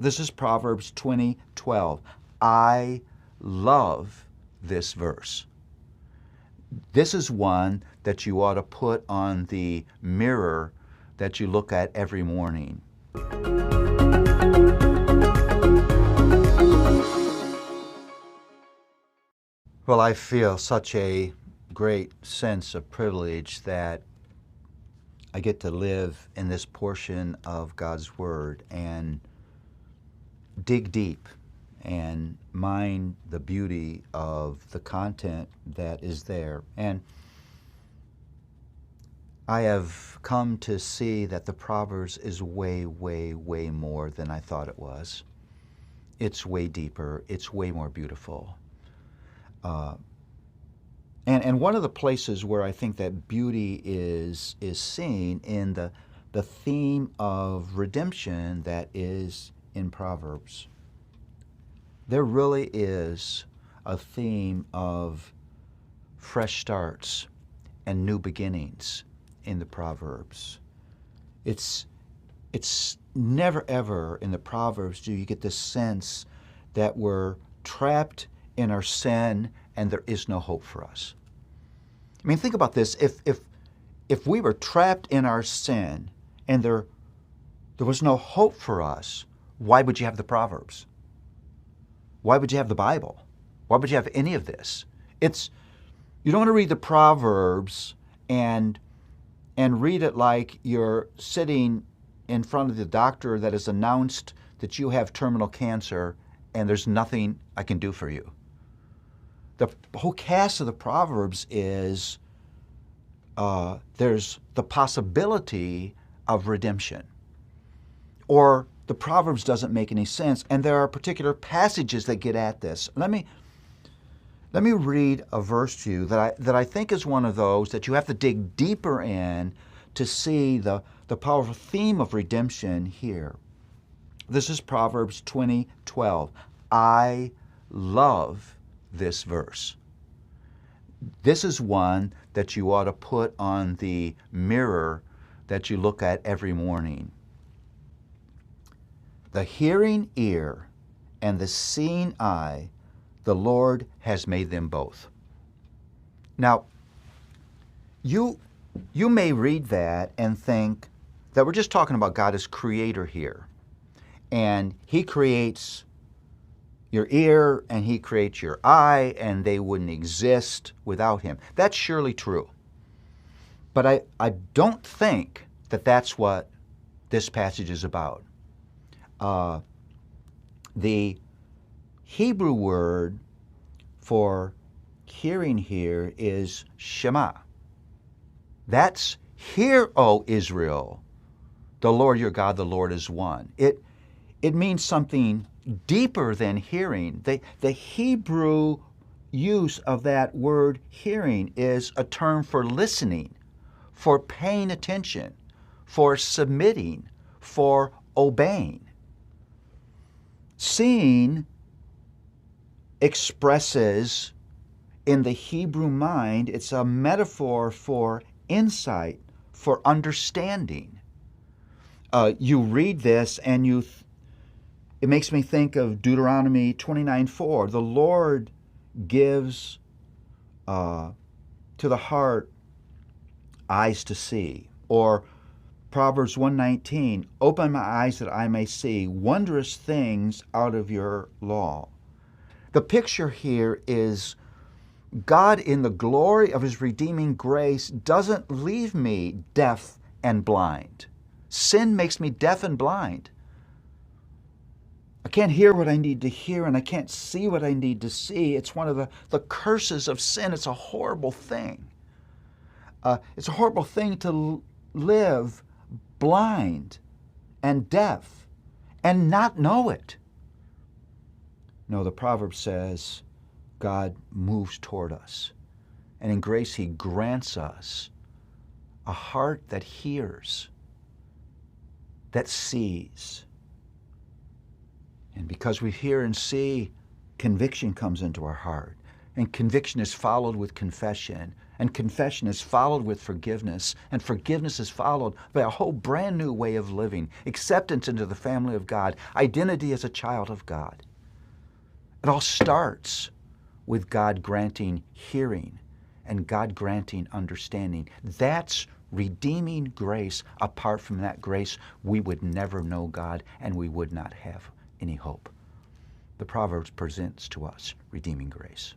This is Proverbs 20:12. I love this verse. This is one that you ought to put on the mirror that you look at every morning. Well, I feel such a great sense of privilege that I get to live in this portion of God's Word and dig deep and mine the beauty of the content that is there. And I have come to see that the Proverbs is way, way, way more than I thought it was. It's way deeper. It's way more beautiful. And one of the places where I think that beauty is seen in the theme of redemption that is in Proverbs. There really is a theme of fresh starts and new beginnings in the Proverbs. It's never ever in the Proverbs do you get this sense that we're trapped in our sin and there is no hope for us. I mean, think about this. If we were trapped in our sin and there was no hope for us, why would you have the Proverbs? Why would you have the Bible? Why would you have any of this? You don't want to read the Proverbs and read it like you're sitting in front of the doctor that has announced that you have terminal cancer and there's nothing I can do for you. The whole cast of the Proverbs is there's the possibility of redemption. Or the Proverbs doesn't make any sense, and there are particular passages that get at this. Let me read a verse to you that I think is one of those that you have to dig deeper in to see the powerful theme of redemption here. This is Proverbs 20:12. I love this verse. This is one that you ought to put on the mirror that you look at every morning. The hearing ear and the seeing eye, the Lord has made them both. Now, you may read that and think that we're just talking about God as creator here. And He creates your ear and He creates your eye, and they wouldn't exist without Him. That's surely true. But I don't think that that's what this passage is about. The Hebrew word for hearing here is Shema. That's, hear, O Israel, the Lord your God, the Lord is one. It means something deeper than hearing. The Hebrew use of that word hearing is a term for listening, for paying attention, for submitting, for obeying. Seeing expresses in the Hebrew mind, it's a metaphor for insight, for understanding. You read this and it makes me think of Deuteronomy 29:4. The Lord gives to the heart eyes to see. Or Proverbs 1:19, open my eyes that I may see wondrous things out of your law. The picture here is God, in the glory of His redeeming grace, doesn't leave me deaf and blind. Sin makes me deaf and blind. I can't hear what I need to hear, and I can't see what I need to see. It's one of the curses of sin. It's a horrible thing. It's a horrible thing to live blind and deaf and not know it. No, the proverb says God moves toward us, and in grace He grants us a heart that hears, that sees. And because we hear and see, conviction comes into our heart. And conviction is followed with confession. And confession is followed with forgiveness. And forgiveness is followed by a whole brand new way of living. Acceptance into the family of God. Identity as a child of God. It all starts with God granting hearing and God granting understanding. That's redeeming grace. Apart from that grace, we would never know God and we would not have any hope. The Proverbs presents to us redeeming grace.